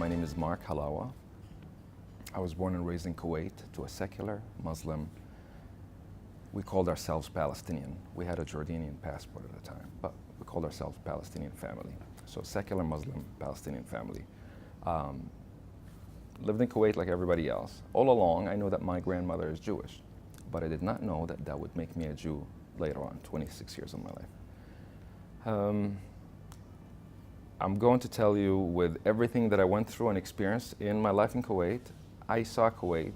My name is Mark Halawa. I was born and raised in Kuwait to a secular Muslim. We called ourselves Palestinian. We had a Jordanian passport at the time, but we called ourselves Palestinian family. So secular Muslim Palestinian family. Lived in Kuwait like everybody else. All along, I know that my grandmother is Jewish, but I did not know that that would make me a Jew later on, 26 years of my life. I'm going to tell you, with everything that I went through and experienced in my life in Kuwait, I saw Kuwait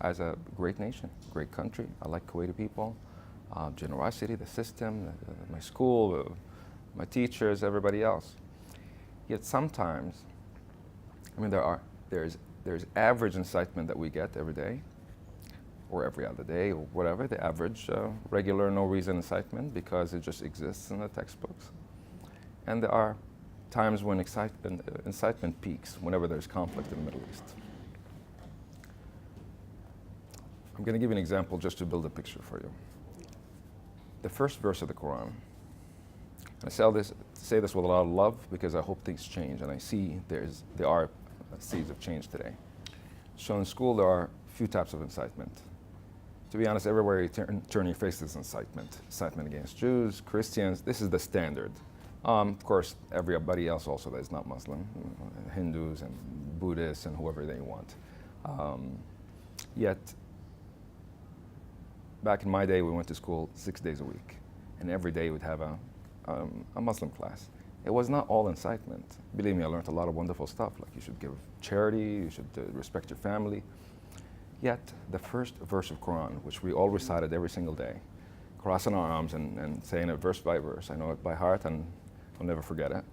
as a great nation, great country. I like Kuwaiti people, generosity, the system, my school, my teachers, everybody else. Yet sometimes, I mean, there's average incitement that we get every day, or every other day, or whatever, the average, regular, no reason incitement, because it just exists in the textbooks. And there are times when incitement peaks, whenever there's conflict in the Middle East. I'm going to give you an example just to build a picture for you. The first verse of the Quran, and I say this with a lot of love because I hope things change, and I see there are seeds of change today. So in school there are a few types of incitement. To be honest, everywhere you turn your face is incitement. Incitement against Jews, Christians, this is the standard. Of course, everybody else also that is not Muslim, Hindus and Buddhists and whoever they want. Yet, back in my day, we went to school 6 days a week, and every day we'd have a Muslim class. It was not all incitement. Believe me, I learned a lot of wonderful stuff, like you should give charity, you should respect your family. Yet, the first verse of Quran, which we all recited every single day, crossing our arms and saying it verse by verse, I know it by heart and I'll never forget it.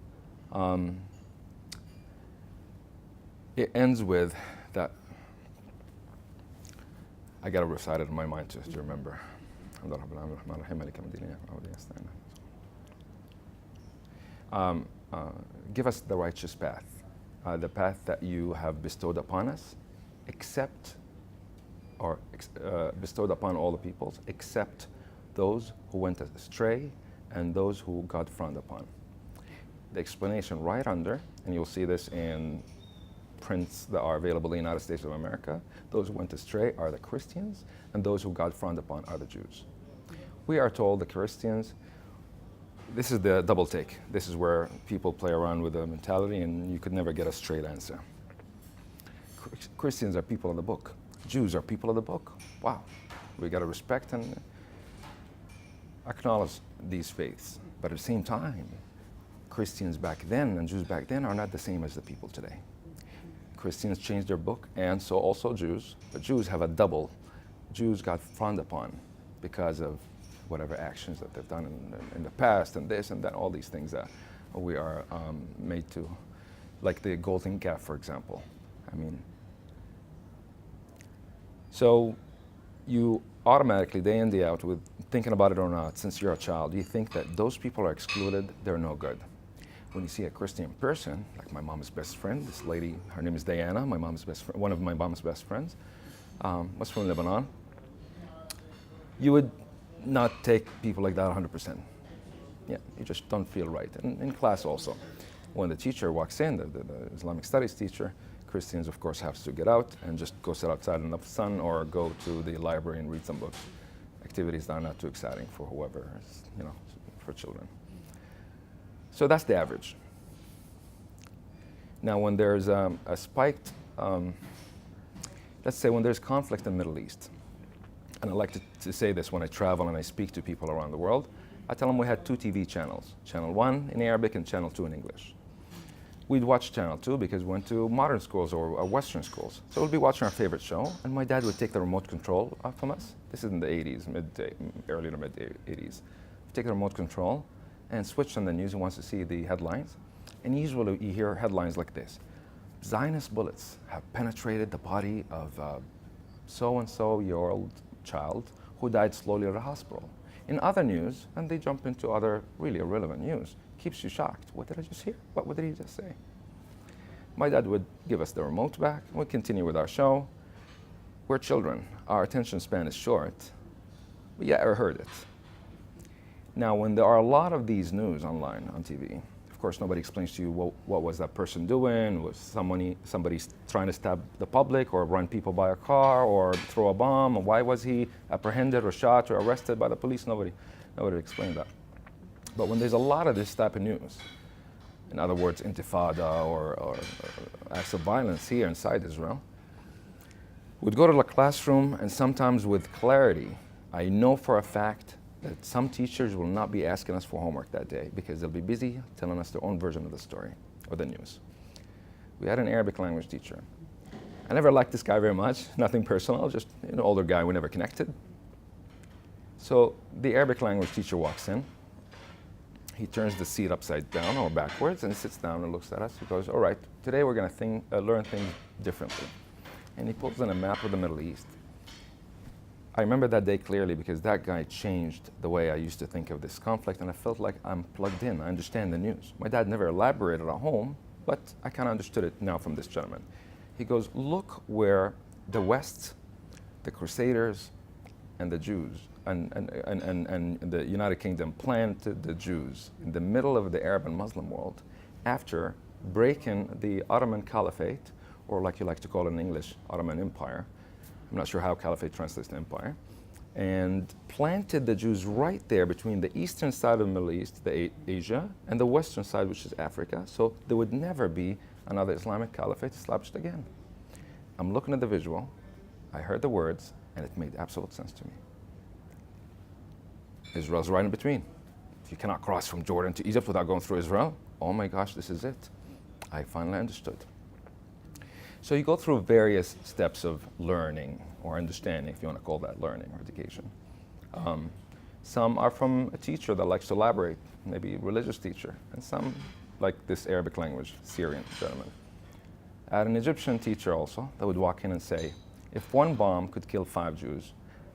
It ends with that. I got to recite it in my mind just to remember. Give us the righteous path, the path that you have bestowed upon us, bestowed upon all the peoples, except those who went astray and those who God frowned upon. The explanation right under, and you'll see this in prints that are available in the United States of America, those who went astray are the Christians, and those who God frowned upon are the Jews. We are told the Christians, this is the double take. This is where people play around with the mentality and you could never get a straight answer. Christians are people of the book. Jews are people of the book. Wow. We got to respect and acknowledge these faiths. But at the same time, Christians back then and Jews back then are not the same as the people today. Christians changed their book, and so also Jews. But Jews have a double. Jews got frowned upon because of whatever actions that they've done in the past, and this and that, all these things that we are made to, like the golden calf, for example. I mean, so you automatically, day in, day out, with thinking about it or not, since you're a child, you think that those people are excluded, they're no good. When you see a Christian person, like my mom's best friend, this lady, her name is Diana, my mom's best friend, one of my mom's best friends, was from Lebanon, you would not take people like that 100%. Yeah, you just don't feel right. And in class also, when the teacher walks in, the Islamic studies teacher, Christians, of course, have to get out and just go sit outside in the sun or go to the library and read some books. Activities that are not too exciting for whoever, for children. So that's the average. Now, when there's a spiked, let's say when there's conflict in the Middle East, and I like to say this when I travel and I speak to people around the world, I tell them we had 2 TV channels, Channel 1 in Arabic and Channel 2 in English. We'd watch Channel 2 because we went to modern schools or Western schools. So we'd be watching our favorite show, and my dad would take the remote control from us. This is in the 80s, early to mid 80s. Take the remote control and switch on the news. He wants to see the headlines. And usually you hear headlines like this: Zionist bullets have penetrated the body of so-and-so-year-old child who died slowly at a hospital. In other news, and they jump into other really irrelevant news, keeps you shocked. What did I just hear? What did he just say? My dad would give us the remote back, and we'd continue with our show. We're children. Our attention span is short. But yeah, I heard it. Now, when there are a lot of these news online on TV, Of course, nobody explains to you what was that person doing. Was somebody trying to stab the public or run people by a car or throw a bomb? Or why was he apprehended or shot or arrested by the police? Nobody explained that. But when there's a lot of this type of news, in other words, intifada or acts of violence here inside Israel, we'd go to the classroom, and sometimes with clarity, I know for a fact that some teachers will not be asking us for homework that day because they'll be busy telling us their own version of the story or the news. We had an Arabic language teacher. I never liked this guy very much, nothing personal, just an older guy, we never connected. So the Arabic language teacher walks in. He turns the seat upside down or backwards and sits down and looks at us. He goes, all right, today we're going to learn things differently. And he pulls in a map of the Middle East. I remember that day clearly because that guy changed the way I used to think of this conflict, and I felt like I'm plugged in. I understand the news. My dad never elaborated at home, but I kind of understood it now from this gentleman. He goes, look where the West, the Crusaders, and the Jews, and the United Kingdom planted the Jews in the middle of the Arab and Muslim world after breaking the Ottoman Caliphate, or like you like to call it in English, Ottoman Empire. I'm not sure how caliphate translates to empire, and planted the Jews right there between the eastern side of the Middle East, Asia, and the western side, which is Africa, so there would never be another Islamic caliphate established again. I'm looking at the visual, I heard the words, and it made absolute sense to me. Israel's right in between. You cannot cross from Jordan to Egypt without going through Israel. Oh my gosh, this is it. I finally understood. So you go through various steps of learning or understanding, if you want to call that learning or education. Some are from a teacher that likes to elaborate, maybe a religious teacher, and some like this Arabic language, Syrian gentleman. I had an Egyptian teacher also that would walk in and say, if one bomb could kill 5 Jews,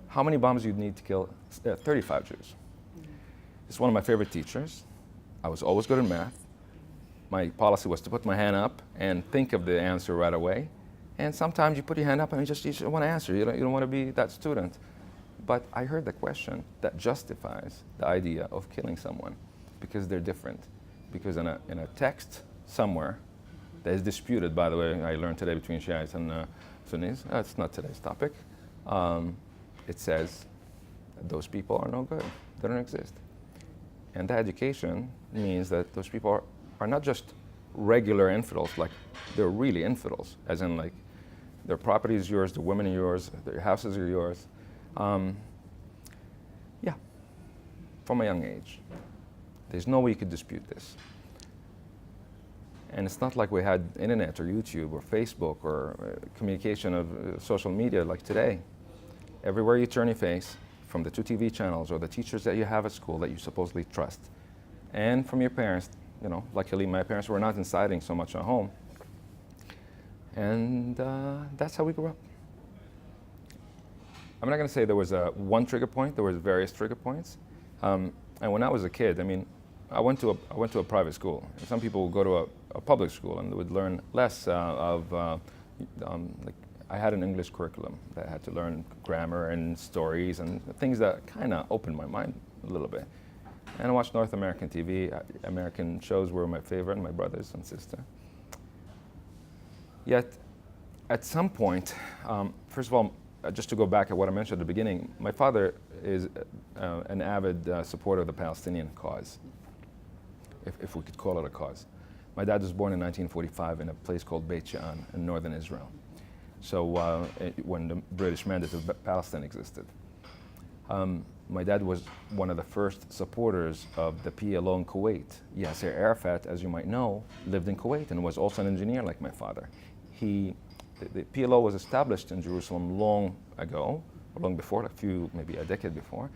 how many bombs you'd need to kill 35 Jews? It's one of my favorite teachers. I was always good at math. My policy was to put my hand up and think of the answer right away. And sometimes you put your hand up and you just want to answer. You don't want to be that student. But I heard the question that justifies the idea of killing someone because they're different. Because in a text somewhere that is disputed, by the way, I learned today between Shiites and Sunnis, that's not today's topic, it says that those people are no good. They don't exist. And that education means that those people are not just regular infidels, like they're really infidels, as in like their property is yours, their women are yours, their houses are yours. Yeah, from a young age. There's no way you could dispute this. And it's not like we had internet or YouTube or Facebook or communication of social media like today. Everywhere you turn your face, from the 2 TV channels or the teachers that you have at school that you supposedly trust, and from your parents, you know, luckily my parents were not inciting so much at home. And that's how we grew up. I'm not going to say there was one trigger point. There was various trigger points. And when I was a kid, I mean, I went to a private school. Some people would go to a public school and they would learn less like I had an English curriculum that I had to learn grammar and stories and things that kind of opened my mind a little bit. And I watched North American TV. American shows were my favorite, my brothers and sister. Yet, at some point, first of all, just to go back at what I mentioned at the beginning, my father is an avid supporter of the Palestinian cause, if we could call it a cause. My dad was born in 1945 in a place called Beit She'an in northern Israel. So when the British Mandate of Palestine existed. My dad was one of the first supporters of the PLO in Kuwait. Yasser Arafat, as you might know, lived in Kuwait and was also an engineer like my father. The PLO was established in Jerusalem long ago, long before, maybe a decade before,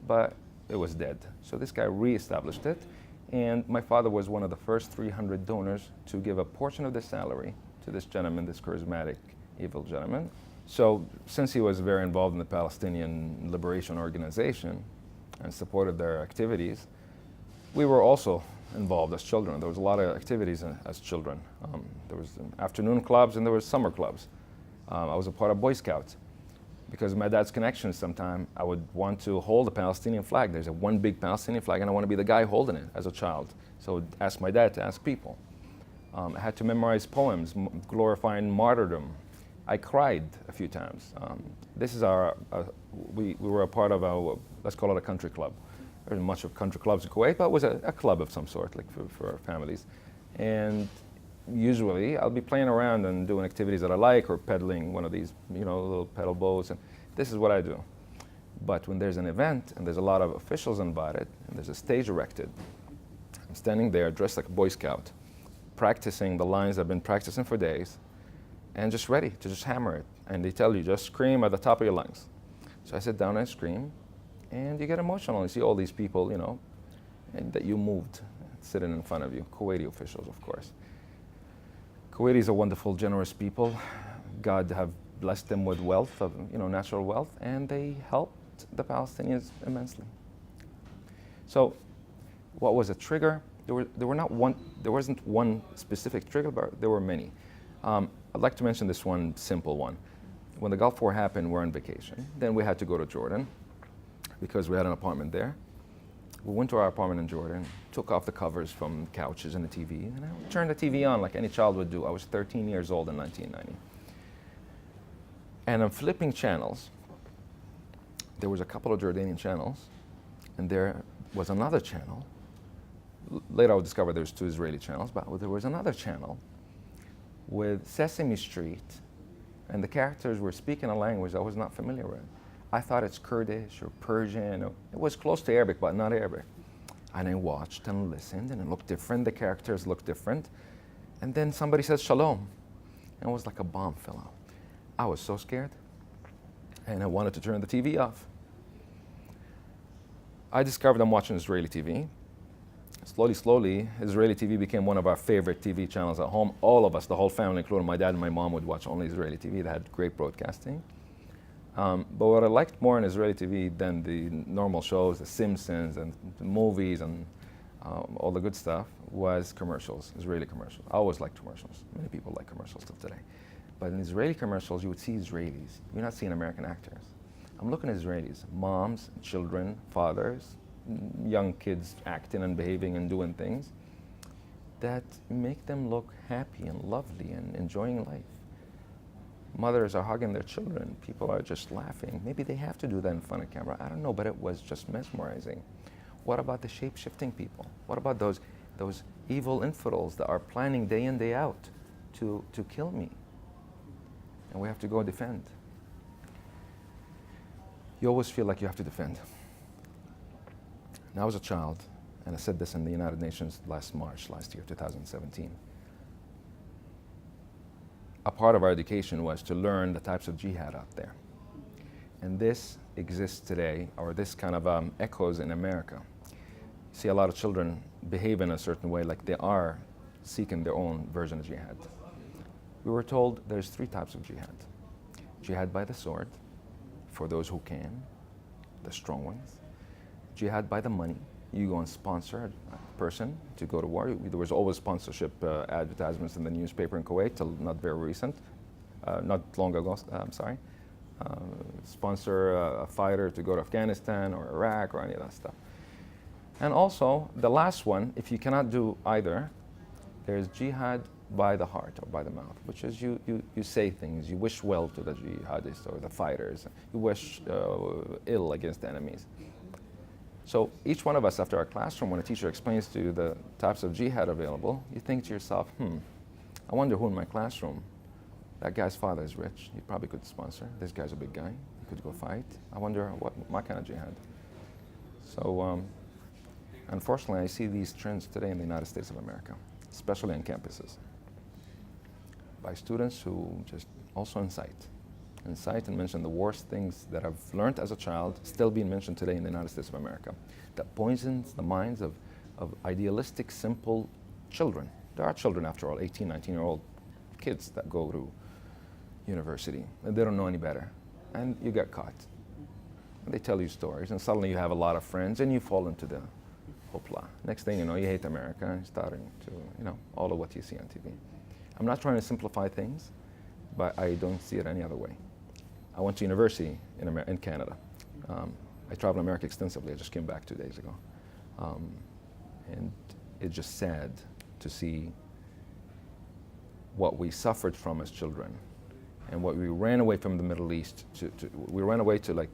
but it was dead. So this guy re-established it, and my father was one of the first 300 donors to give a portion of the salary to this gentleman, this charismatic, evil gentleman. So since he was very involved in the Palestinian Liberation Organization and supported their activities, we were also involved as children. There was a lot of activities as children. There was afternoon clubs and there was summer clubs. I was a part of Boy Scouts. Because of my dad's connections, sometime I would want to hold a Palestinian flag. There's one big Palestinian flag, and I want to be the guy holding it as a child. So I would ask my dad to ask people. I had to memorize poems glorifying martyrdom. I cried a few times. This is we were a part of a, let's call it a country club. There isn't much of country clubs in Kuwait, but it was a club of some sort, like for our families. And usually I'll be playing around and doing activities that I like, or pedaling one of these, little pedal boats, and this is what I do. But when there's an event and there's a lot of officials invited and there's a stage erected, I'm standing there dressed like a Boy Scout, practicing the lines I've been practicing for days, and just ready to just hammer it. And they tell you, just scream at the top of your lungs. So I sit down and scream, and you get emotional. You see all these people, and that you moved, sitting in front of you, Kuwaiti officials, of course. Kuwaitis are wonderful, generous people. God have blessed them with wealth, natural wealth, and they helped the Palestinians immensely. So, what was a trigger? There wasn't one specific trigger, but there were many. I'd like to mention this one simple one. When the Gulf War happened, we're on vacation. Then we had to go to Jordan because we had an apartment there. We went to our apartment in Jordan, took off the covers from the couches and the TV, and I turned the TV on like any child would do. I was 13 years old in 1990. And I'm flipping channels. There was a couple of Jordanian channels, and there was another channel. Later I would discover there's 2 Israeli channels, but there was another channel with Sesame Street, and the characters were speaking a language I was not familiar with. I thought it's Kurdish or Persian. It was close to Arabic, but not Arabic. And I watched and listened, and it looked different. The characters looked different. And then somebody says shalom, and it was like a bomb fell out. I was so scared, and I wanted to turn the TV off. I discovered I'm watching Israeli TV. Slowly, Israeli TV became one of our favorite TV channels at home. All of us, the whole family, including my dad and my mom, would watch only Israeli TV. They had great broadcasting. But what I liked more in Israeli TV than the normal shows, The Simpsons and the movies and all the good stuff, was commercials, Israeli commercials. I always liked commercials. Many people like commercials till today. But in Israeli commercials, you would see Israelis. You're not seeing American actors. I'm looking at Israelis, moms, children, fathers, young kids acting and behaving and doing things that make them look happy and lovely and enjoying life. Mothers are hugging their children. People are just laughing. Maybe they have to do that in front of camera. I don't know, but it was just mesmerizing. What about the shape-shifting people? What about those evil infidels that are planning day in, day out to kill me? And we have to go defend. You always feel like you have to defend. When I was a child, and I said this in the United Nations last year, 2017, a part of our education was to learn the types of jihad out there. And this exists today, or this kind of echoes in America. You see a lot of children behave in a certain way, like they are seeking their own version of jihad. We were told there's 3 types of jihad. Jihad by the sword, for those who can, the strong ones. Jihad by the money. You go and sponsor a person to go to war. There was always sponsorship advertisements in the newspaper in Kuwait till not very recent, not long ago, sponsor a fighter to go to Afghanistan or Iraq or any of that stuff. And also, the last one, if you cannot do either, there's jihad by the heart or by the mouth, which is you say things, you wish well to the jihadists or the fighters, you wish ill against the enemies. So each one of us, after our classroom, when a teacher explains to you the types of jihad available, you think to yourself, I wonder who in my classroom, that guy's father is rich, he probably could sponsor. This guy's a big guy, he could go fight. I wonder what my kind of jihad. So unfortunately, I see these trends today in the United States of America, especially on campuses, by students who just also incite and mention the worst things that I've learned as a child, still being mentioned today in the United States of America, that poisons the minds of idealistic, simple children. There are children, after all, 18, 19-year-old kids that go to university, and they don't know any better, and you get caught. And they tell you stories, and suddenly you have a lot of friends, and you fall into the hoopla. Next thing you know, you hate America, and starting to, all of what you see on TV. I'm not trying to simplify things, but I don't see it any other way. I went to university in Canada. I traveled America extensively. I just came back 2 days ago. And it's just sad to see what we suffered from as children and what we ran away from the Middle East we ran away to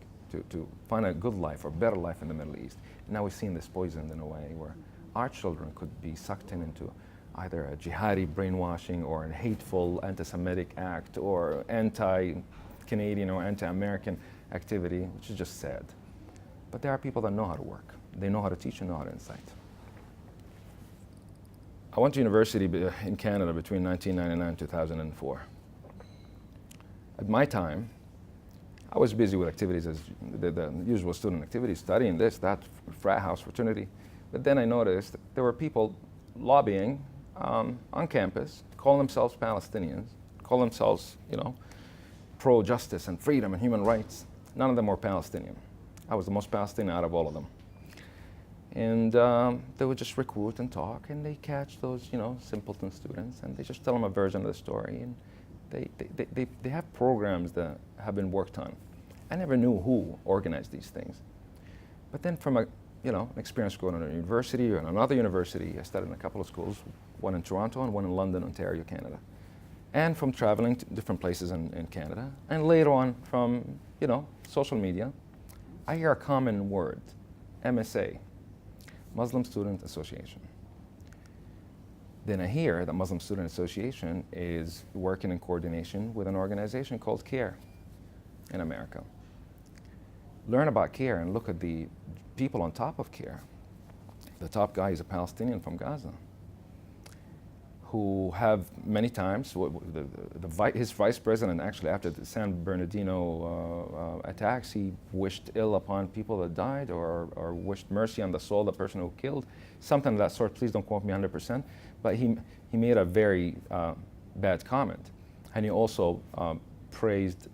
find a good life or better life in the Middle East. And now we've seen this poisoned in a way where our children could be sucked into either a jihadi brainwashing or a hateful anti-Semitic act or anti-Canadian or anti-American activity, which is just sad. But there are people that know how to work. They know how to teach and know how to incite. I went to university in Canada between 1999 and 2004. At my time, I was busy with activities as the usual student activities, studying this, that, frat house, fraternity. But then I noticed that there were people lobbying on campus, calling themselves Palestinians, call themselves, pro-justice and freedom and human rights. None of them were Palestinian. I was the most Palestinian out of all of them. And they would just recruit and talk, and they catch those, simpleton students, and they just tell them a version of the story. And they have programs that have been worked on. I never knew who organized these things. But then from an experience going to a university or another university, I studied in a couple of schools, one in Toronto and one in London, Ontario, Canada. And from traveling to different places in Canada, and later on from, social media, I hear a common word, MSA, Muslim Student Association. Then I hear that Muslim Student Association is working in coordination with an organization called CARE in America. Learn about CARE and look at the people on top of CARE. The top guy is a Palestinian from Gaza who have many times, his vice president actually after the San Bernardino attacks, he wished ill upon people that died or wished mercy on the soul of the person who killed, something of that sort. Please don't quote me 100%. But he made a very bad comment. And he also praised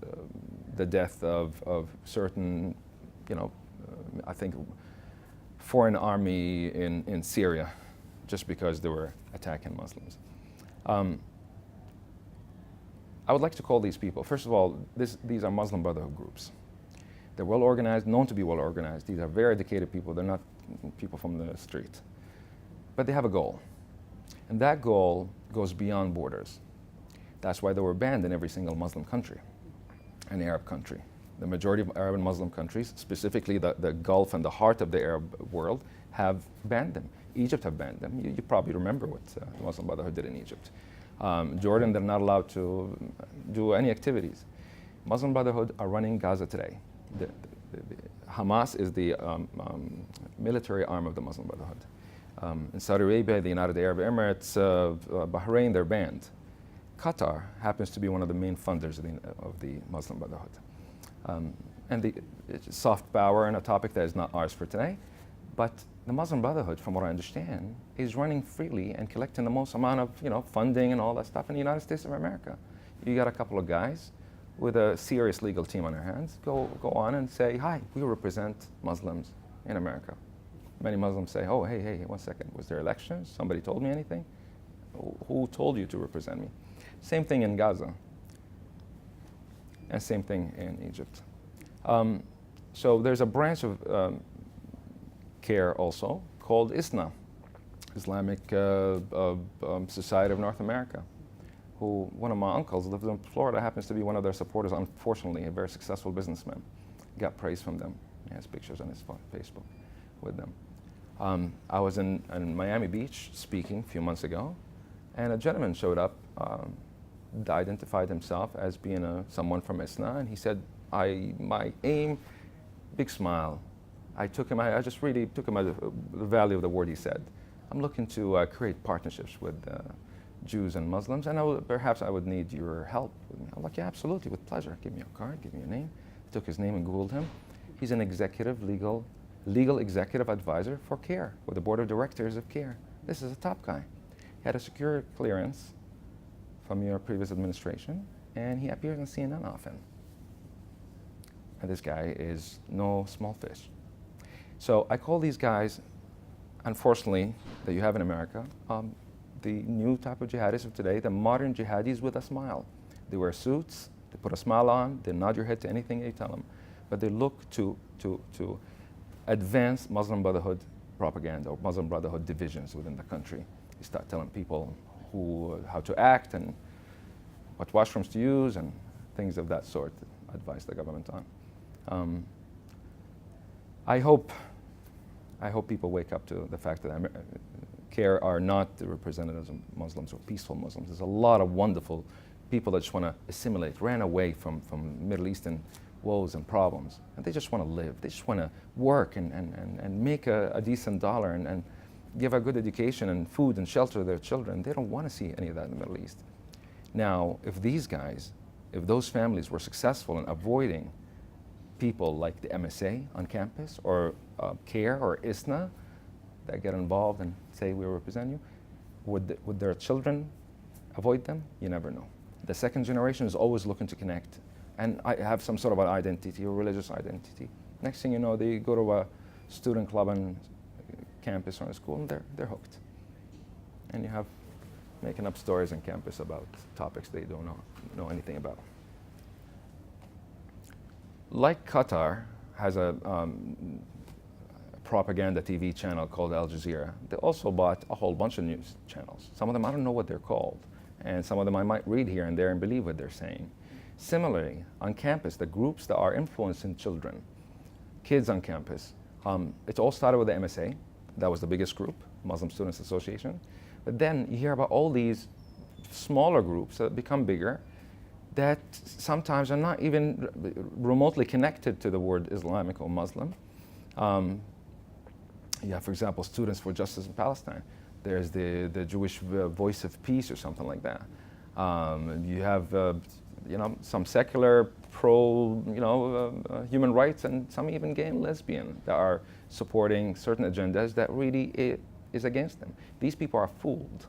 the death of certain, I think, foreign army in Syria, just because they were attacking Muslims. I would like to call these people, first of all, these are Muslim Brotherhood groups. They're well organized, known to be well organized. These are very educated people. They're not people from the street. But they have a goal. And that goal goes beyond borders. That's why they were banned in every single Muslim country, an Arab country. The majority of Arab and Muslim countries, specifically the Gulf and the heart of the Arab world, have banned them. Egypt have banned them. You probably remember what the Muslim Brotherhood did in Egypt. Jordan, they're not allowed to do any activities. Muslim Brotherhood are running Gaza today. Hamas is the military arm of the Muslim Brotherhood. In Saudi Arabia, the United Arab Emirates, Bahrain, they're banned. Qatar happens to be one of the main funders of the Muslim Brotherhood. And the soft power and a topic that is not ours for today. But the Muslim Brotherhood, from what I understand, is running freely and collecting the most amount of funding and all that stuff in the United States of America. You got a couple of guys with a serious legal team on their hands, go on and say, hi, we represent Muslims in America. Many Muslims say, oh, hey, 1 second, was there elections? Somebody told me anything? Who told you to represent me? Same thing in Gaza. And same thing in Egypt. So there's a branch of CARE also called ISNA, Islamic Society of North America, who one of my uncles lives in Florida, happens to be one of their supporters, unfortunately, a very successful businessman. Got praise from them. He has pictures on his Facebook with them. I was in Miami Beach speaking a few months ago, and a gentleman showed up, identified himself as being someone from ISNA, and he said, my aim, big smile. I just really took him at the value of the word he said. I'm looking to create partnerships with Jews and Muslims, and perhaps I would need your help. I'm like, yeah, absolutely, with pleasure. Give me a card, give me your name. I took his name and Googled him. He's an legal executive advisor for CARE, or the board of directors of CARE. This is a top guy. He had a secure clearance from your previous administration, and he appears on CNN often. And this guy is no small fish. So I call these guys, unfortunately, that you have in America, the new type of jihadists of today, the modern jihadis with a smile. They wear suits, They put a smile on, they nod your head to anything you tell them, but they look to advance Muslim Brotherhood propaganda or Muslim Brotherhood divisions within the country. You start telling people how to act and what washrooms to use and things of that sort, advise the government on. I hope people wake up to the fact that CARE are not the representatives of Muslims or peaceful Muslims. There's a lot of wonderful people that just want to assimilate, ran away from Middle Eastern woes and problems, and they just want to live. They just want to work and make a decent dollar and give a good education and food and shelter to their children. They don't want to see any of that in the Middle East. Now, if these guys, if those families were successful in avoiding people like the MSA on campus or CARE or ISNA that get involved and say we represent you, would their children avoid them? You never know. The second generation is always looking to connect and I have some sort of an identity, a religious identity. Next thing you know, they go to a student club on campus or in school and they're hooked. And you have making up stories on campus about topics they don't know anything about. Like Qatar has a propaganda TV channel called Al Jazeera, they also bought a whole bunch of news channels. Some of them I don't know what they're called, and some of them I might read here and there and believe what they're saying. Similarly, on campus, the groups that are influencing children, kids on campus, it all started with the MSA. That was the biggest group, Muslim Students Association. But then you hear about all these smaller groups that become bigger that sometimes are not even remotely connected to the word Islamic or Muslim. Yeah, for example, Students for Justice in Palestine. There's the Jewish Voice of Peace or something like that. You have some secular pro human rights and some even gay and lesbian that are supporting certain agendas that really is against them. These people are fooled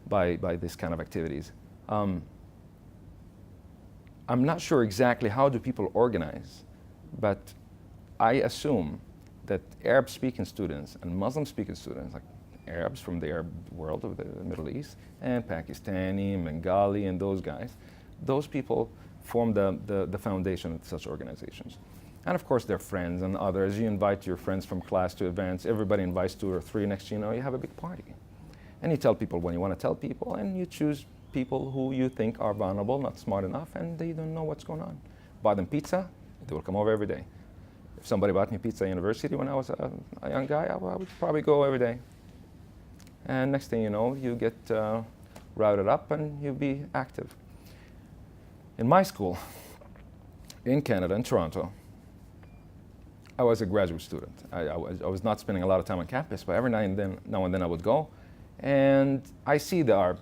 by this kind of activities. I'm not sure exactly how do people organize, but I assume that Arab-speaking students and Muslim-speaking students, like Arabs from the Arab world of the Middle East, and Pakistani, Bengali, and those guys, those people form the foundation of such organizations. And of course, their friends and others. You invite your friends from class to events. Everybody invites 2 or 3. Next thing you know, you have a big party. And you tell people when you want to tell people, and you choose people who you think are vulnerable, not smart enough, and they don't know what's going on. Buy them pizza, they will come over every day. If somebody bought me pizza at university when I was a young guy, I would probably go every day. And next thing you know, you get routed up and you be active. In my school, in Canada, in Toronto, I was a graduate student. I was not spending a lot of time on campus, but every now and then I would go. And I see there are,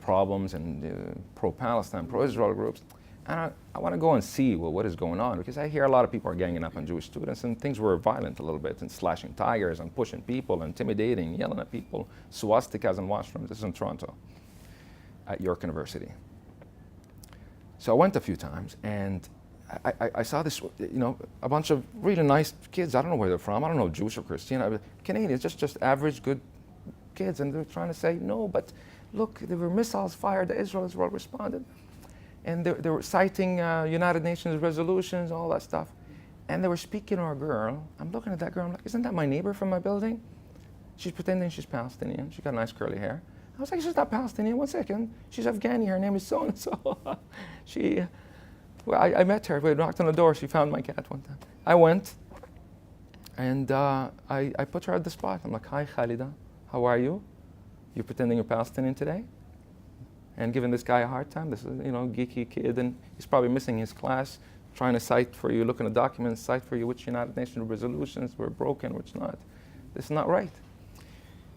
problems and pro-Palestine, pro-Israel groups. And I want to go and see what is going on, because I hear a lot of people are ganging up on Jewish students, and things were violent a little bit, and slashing tires and pushing people, intimidating, yelling at people, swastikas in washrooms. This is in Toronto, at York University. So I went a few times, and I saw this, a bunch of really nice kids. I don't know where they're from. I don't know, Jewish or Christian. Canadians, just average good kids, and they're trying to say, no, but look, there were missiles fired at Israel. Israel responded. And they were citing United Nations resolutions, all that stuff. And they were speaking to a girl. I'm looking at that girl. I'm like, isn't that my neighbor from my building? She's pretending she's Palestinian. She got nice curly hair. I was like, she's not Palestinian. 1 second. She's Afghani. Her name is so-and-so. I met her. We knocked on the door. She found my cat one time. I went, and I put her at the spot. I'm like, hi, Khalida. How are you? You're pretending you're Palestinian today? And giving this guy a hard time, this geeky kid, and he's probably missing his class, trying to cite for you, looking at documents, cite for you which United Nations resolutions were broken, which not. This is not right.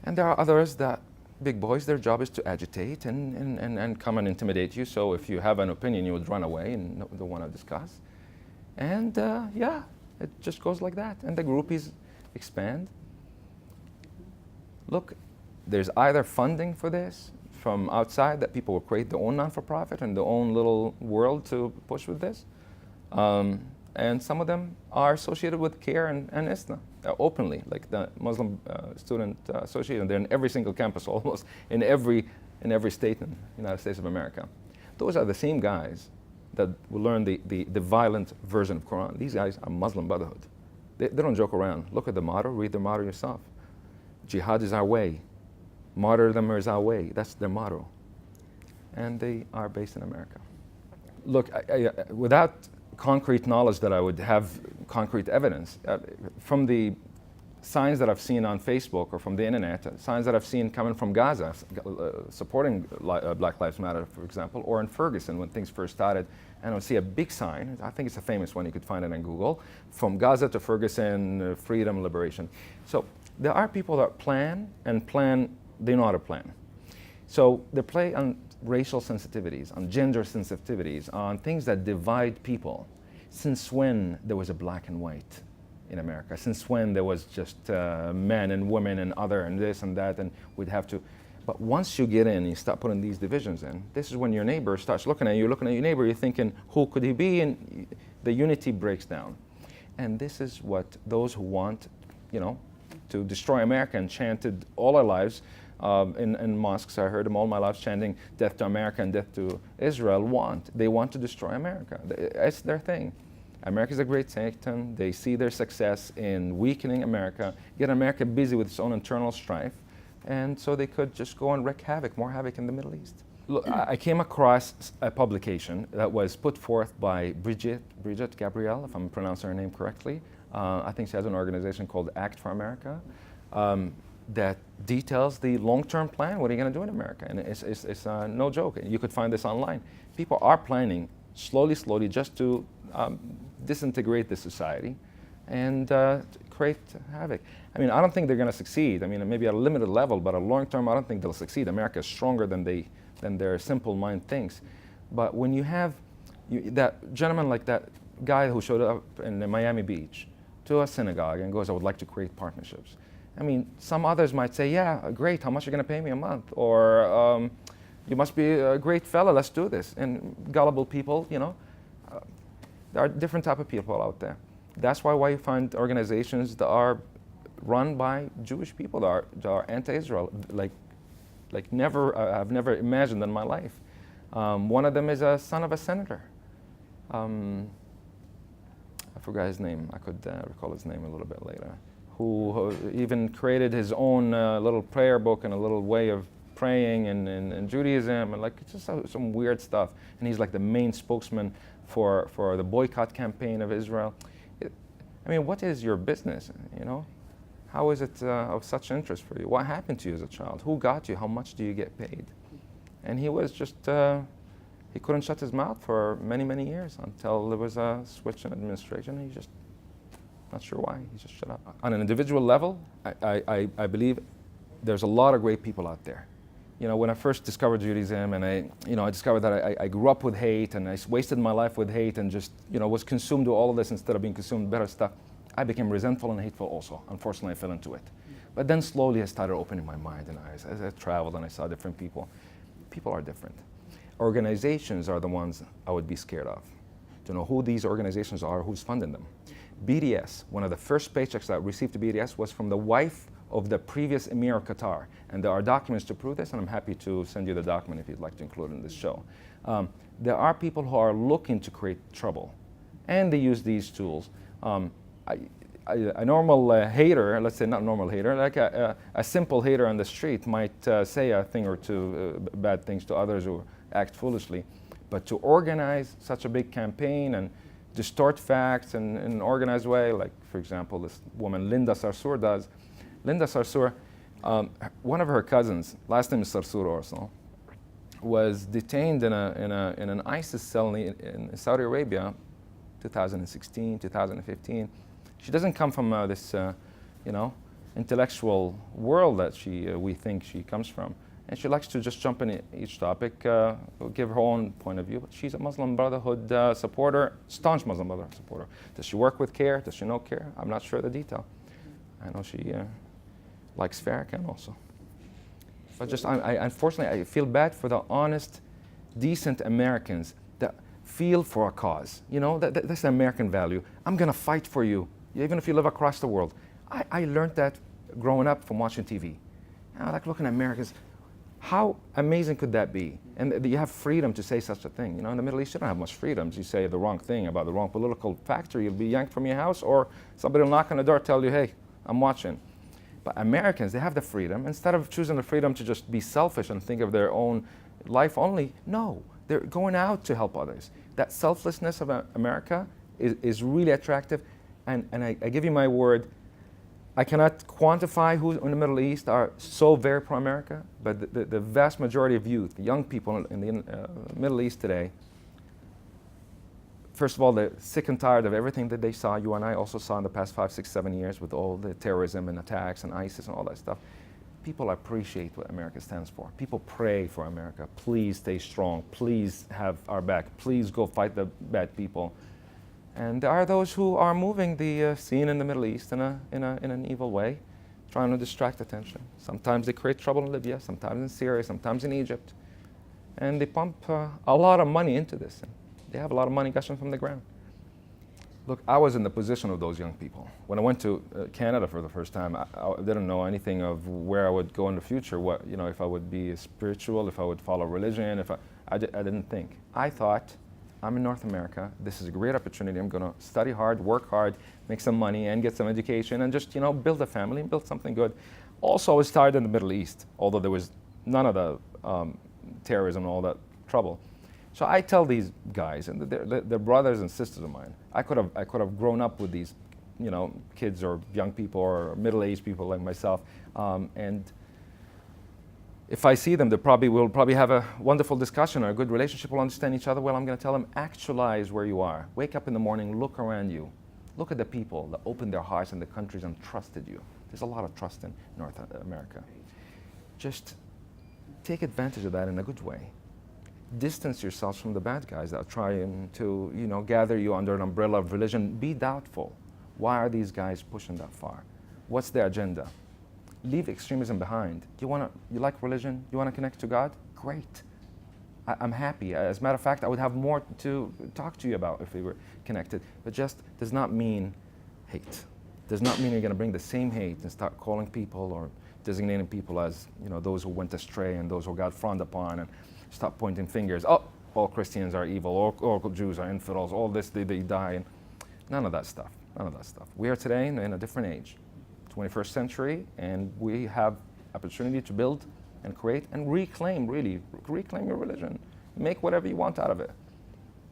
And there are others that, big boys, their job is to agitate and come and intimidate you. So if you have an opinion, you would run away and don't want to discuss. And yeah, it just goes like that. And the groupies expand. Look, there's either funding for this from outside, that people will create their own non-for-profit and their own little world to push with this. And some of them are associated with CARE and ISNA openly, like the Muslim Student Association. They're in every single campus almost, in every state in the United States of America. Those are the same guys that will learn the violent version of Quran. These guys are Muslim Brotherhood. They don't joke around. Look at the motto, read the motto yourself. Jihad is our way. Martyrdom is our way. That's their motto. And they are based in America. Look, without concrete knowledge that I would have concrete evidence, from the signs that I've seen on Facebook or from the internet, signs that I've seen coming from Gaza, supporting Black Lives Matter, for example, or in Ferguson when things first started, and I'll see a big sign, I think it's a famous one, you could find it on Google, from Gaza to Ferguson, freedom, liberation. So there are people that plan, they know how to plan. So they play on racial sensitivities, on gender sensitivities, on things that divide people. Since when there was a black and white in America? Since when there was just men and women and other and this and that, and we'd have to. But once you get in and you start putting these divisions in, this is when your neighbor starts looking at you, looking at your neighbor, you're thinking, who could he be? And the unity breaks down. And this is what those who want, to destroy America and chanted all our lives in mosques, I heard them all my life chanting death to America and death to Israel want. They want to destroy America. It's their thing. America's a great Satan. They see their success in weakening America, get America busy with its own internal strife, and so they could just go and wreak more havoc in the Middle East. Look, I came across a publication that was put forth by Bridget Gabrielle, if I'm pronouncing her name correctly. I think she has an organization called Act for America that details the long-term plan. What are you going to do in America? And it's no joke. You could find this online. People are planning slowly, just to disintegrate the society and create havoc. I mean, I don't think they're going to succeed. I mean, maybe at a limited level, but at long term, I don't think they'll succeed. America is stronger than their simple mind thinks. But when you have that gentleman, like that guy who showed up in Miami Beach to a synagogue and goes, I would like to create partnerships. I mean, some others might say, yeah, great, how much are you going to pay me a month? Or you must be a great fella, let's do this. And gullible people, there are different type of people out there. That's why you find organizations that are run by Jewish people that are anti-Israel, like I've never imagined in my life. One of them is a son of a senator. I forgot his name. I could recall his name a little bit later. Who even created his own little prayer book and a little way of praying in Judaism, and like just some weird stuff. And he's like the main spokesman for the boycott campaign of Israel. I mean, what is your business, How is it of such interest for you? What happened to you as a child? Who got you? How much do you get paid? And he was just, he couldn't shut his mouth for many, many years until there was a switch in administration. He just, not sure why, he just shut up. On an individual level, I believe there's a lot of great people out there. When I first discovered Judaism and I discovered that I grew up with hate and I wasted my life with hate and just, was consumed with all of this instead of being consumed with better stuff, I became resentful and hateful also. Unfortunately, I fell into it. But then slowly I started opening my mind and eyes as I traveled and I saw different people. People are different. Organizations are the ones I would be scared of. To know who these organizations are, who's funding them. BDS, one of the first paychecks that I received to BDS was from the wife of the previous Emir of Qatar. And there are documents to prove this, and I'm happy to send you the document if you'd like to include it in this show. There are people who are looking to create trouble, and they use these tools. A normal hater, let's say not normal hater, like a simple hater on the street might say a thing or two bad things to others or act foolishly. But to organize such a big campaign and distort facts in an organized way, like, for example, this woman Linda Sarsour does. Linda Sarsour, one of her cousins, last name is Sarsour also, was detained in an ISIS cell in Saudi Arabia, 2016, 2015. She doesn't come from this, intellectual world that we think she comes from. And she likes to just jump in each topic, give her own point of view. But she's a Muslim Brotherhood supporter, staunch Muslim Brotherhood supporter. Does she work with CARE? Does she know CARE? I'm not sure of the detail. I know she likes Farrakhan also. But just, unfortunately, I feel bad for the honest, decent Americans that feel for a cause. That's an American value. I'm going to fight for you, even if you live across the world. I learned that growing up from watching TV. I like looking at Americans. How amazing could that be? And you have freedom to say such a thing. You know, in the Middle East, you don't have much freedom. You say the wrong thing about the wrong political factor, you'll be yanked from your house, or somebody will knock on the door, tell you, hey, I'm watching. But Americans, they have the freedom. Instead of choosing the freedom to just be selfish and think of their own life only, no, they're going out to help others. That selflessness of America is really attractive. And I give you my word, I cannot quantify who in the Middle East are so very pro-America, but the vast majority of youth, young people in the Middle East today, first of all, they're sick and tired of everything that they saw. You and I also saw in the past 5, 6, 7 years with all the terrorism and attacks and ISIS and all that stuff. People appreciate what America stands for. People pray for America. Please stay strong. Please have our back. Please go fight the bad people. And there are those who are moving the scene in the Middle East in an evil way, trying to distract attention. Sometimes they create trouble in Libya, sometimes in Syria, sometimes in Egypt. And they pump a lot of money into this. And they have a lot of money gushing from the ground. Look, I was in the position of those young people. When I went to Canada for the first time, I didn't know anything of where I would go in the future, what, you know, if I would be spiritual, if I would follow religion, I didn't think. I thought, I'm in North America, this is a great opportunity, I'm gonna study hard, work hard, make some money and get some education and just, you know, build a family and build something good. Also, I was tired in the Middle East, although there was none of the terrorism and all that trouble. So I tell these guys, and they're brothers and sisters of mine, I could have grown up with these, you know, kids or young people or middle-aged people like myself, and if I see them, we'll probably have a wonderful discussion or a good relationship. We'll understand each other. Well, I'm going to tell them, actualize where you are. Wake up in the morning, look around you. Look at the people that opened their hearts and the countries and trusted you. There's a lot of trust in North America. Just take advantage of that in a good way. Distance yourselves from the bad guys that are trying to, you know, gather you under an umbrella of religion. Be doubtful. Why are these guys pushing that far? What's their agenda? Leave extremism behind. You like religion? You want to connect to God? Great. I'm happy. As a matter of fact, I would have more to talk to you about if we were connected. But just does not mean hate. Does not mean you're going to bring the same hate and start calling people or designating people as, you know, those who went astray and those who got frowned upon, and stop pointing fingers. Oh, all Christians are evil. All Jews are infidels. All this, they die. And none of that stuff. None of that stuff. We are today in a different age. 21st century, and we have opportunity to build and create and reclaim your religion. Make whatever you want out of it.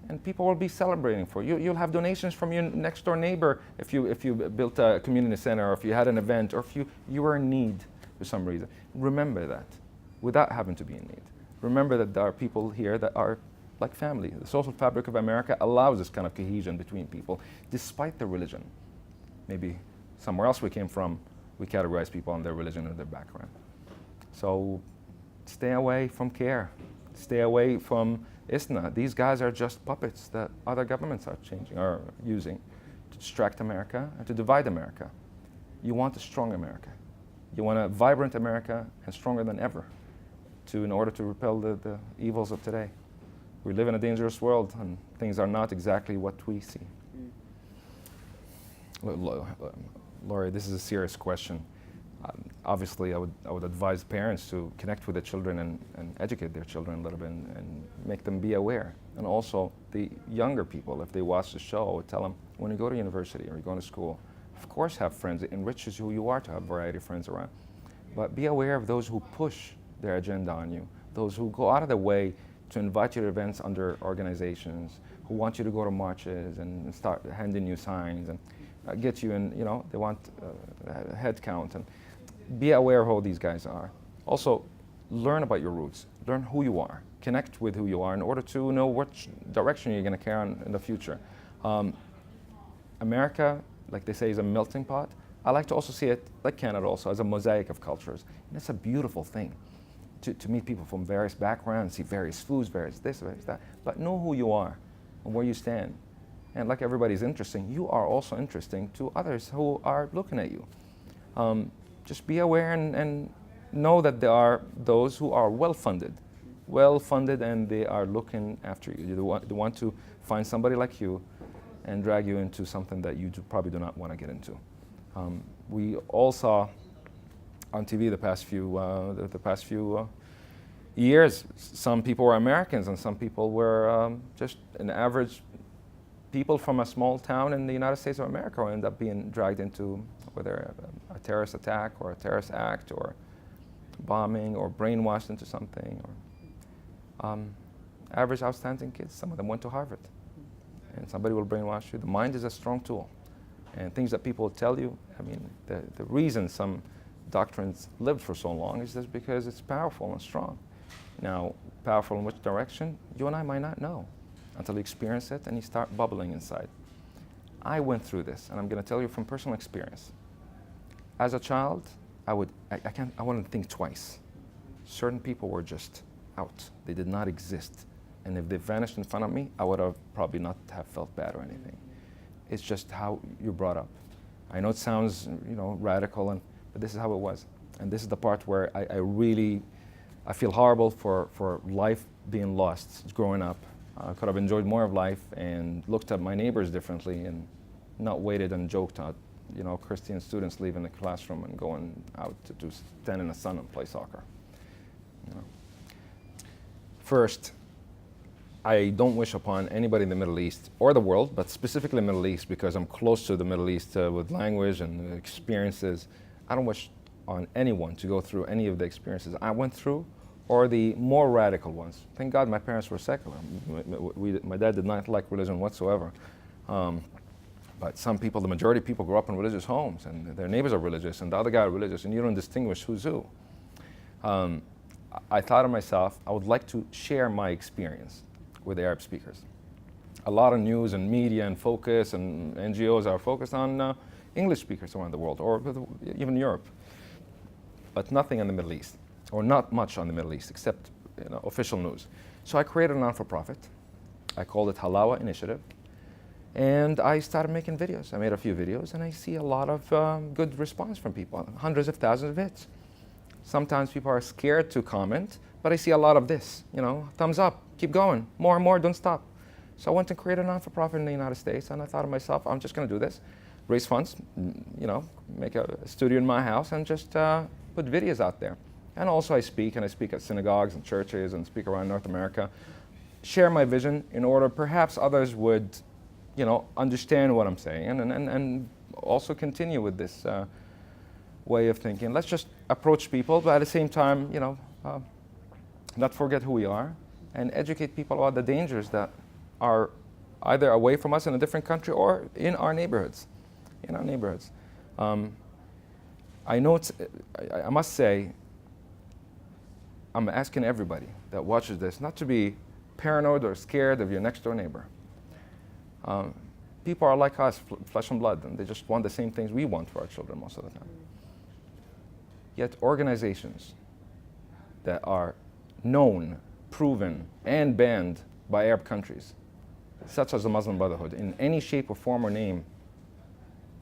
And people will be celebrating for you. You'll have donations from your next door neighbor if you built a community center, or if you had an event, or if you were in need for some reason. Remember that, without having to be in need. Remember that there are people here that are like family. The social fabric of America allows this kind of cohesion between people, despite their religion. Maybe somewhere else we came from, we categorize people on their religion or their background. So stay away from CARE. Stay away from ISNA. These guys are just puppets that other governments are using to distract America and to divide America. You want a strong America. You want a vibrant America and stronger than ever in order to repel the evils of today. We live in a dangerous world and things are not exactly what we see. Laurie, this is a serious question. Obviously, I would advise parents to connect with their children and educate their children a little bit and make them be aware. And also, the younger people, if they watch the show, I would tell them, when you go to university or you're going to school, of course have friends. It enriches who you are to have a variety of friends around. But be aware of those who push their agenda on you, those who go out of their way to invite you to events under organizations, who want you to go to marches and start handing you signs and get you in, you know, they want a head count. And be aware of who these guys are. Also, learn about your roots. Learn who you are. Connect with who you are in order to know which direction you're going to carry on in the future. America, like they say, is a melting pot. I like to also see it, like Canada also, as a mosaic of cultures. And it's a beautiful thing to meet people from various backgrounds, see various foods, various this, various that. But know who you are and where you stand. And like everybody's interesting, you are also interesting to others who are looking at you. Just be aware and know that there are those who are well-funded, and they are looking after you. They want to find somebody like you and drag you into something that you probably do not want to get into. We all saw on TV the past few years, some people were Americans and some people were just an average people from a small town in the United States of America who end up being dragged into whether a terrorist attack or a terrorist act or bombing or brainwashed into something. Or average outstanding kids, some of them went to Harvard. And somebody will brainwash you. The mind is a strong tool. And things that people tell you, I mean, the reason some doctrines lived for so long is just because it's powerful and strong. Now, powerful in which direction? You and I might not know until you experience it and you start bubbling inside. I went through this, and I'm going to tell you from personal experience. As a child, I wouldn't think twice. Certain people were just out. They did not exist. And if they vanished in front of me, I would have probably not have felt bad or anything. It's just how you're brought up. I know it sounds, radical, but this is how it was. And this is the part where I feel horrible for life being lost growing up. I could have enjoyed more of life and looked at my neighbors differently and not waited and joked at, Christian students leaving the classroom and going out to stand in the sun and play soccer. First, I don't wish upon anybody in the Middle East or the world, but specifically the Middle East because I'm close to the Middle East with language and experiences. I don't wish on anyone to go through any of the experiences I went through or the more radical ones. Thank God my parents were secular. My dad did not like religion whatsoever. But some people, the majority of people grew up in religious homes and their neighbors are religious and the other guy are religious and you don't distinguish who's who. I thought of myself, I would like to share my experience with Arab speakers. A lot of news and media and focus and NGOs are focused on English speakers around the world or even Europe, but nothing in the Middle East, or not much on the Middle East except official news. So I created a non-for-profit. I called it Halawa Initiative, and I started making videos. I made a few videos, and I see a lot of good response from people, hundreds of thousands of hits. Sometimes people are scared to comment, but I see a lot of this, thumbs up, keep going, more and more, don't stop. So I went and created a non-for-profit in the United States, and I thought to myself, I'm just going to do this, raise funds, make a studio in my house, and just put videos out there. And also I speak at synagogues and churches and speak around North America, share my vision in order perhaps others would, understand what I'm saying and also continue with this way of thinking. Let's just approach people, but at the same time, not forget who we are and educate people about the dangers that are either away from us in a different country or in our neighborhoods. I know I must say, I'm asking everybody that watches this not to be paranoid or scared of your next door neighbor. People are like us, flesh and blood, and they just want the same things we want for our children most of the time. Yet organizations that are known, proven, and banned by Arab countries, such as the Muslim Brotherhood, in any shape or form or name,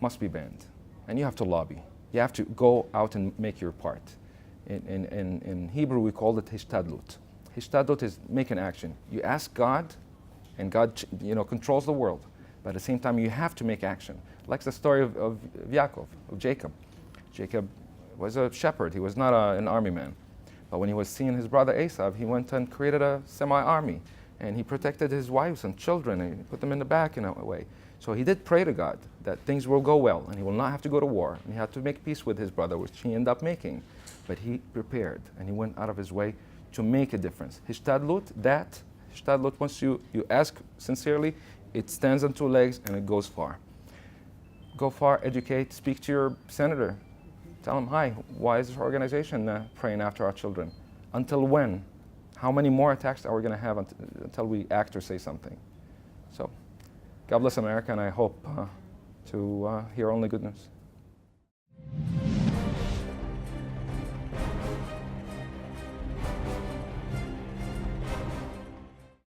must be banned. And you have to lobby. You have to go out and make your part. In Hebrew, we call it hishtadlut. Hishtadlut is make an action. You ask God, and God controls the world. But at the same time, you have to make action. Like the story of Yaakov, of Jacob. Jacob was a shepherd. He was not an army man. But when he was seeing his brother Esau, he went and created a semi-army. And he protected his wives and children, and he put them in the back in a way. So he did pray to God that things will go well, and he will not have to go to war. And he had to make peace with his brother, which he ended up making. But he prepared, and he went out of his way to make a difference. Hishtadlut, once you ask sincerely, it stands on two legs and it goes far. Go far, educate, speak to your senator. Tell him, hi, why is this organization praying after our children? Until when? How many more attacks are we going to have until we act or say something? So, God bless America, and I hope to hear only good news.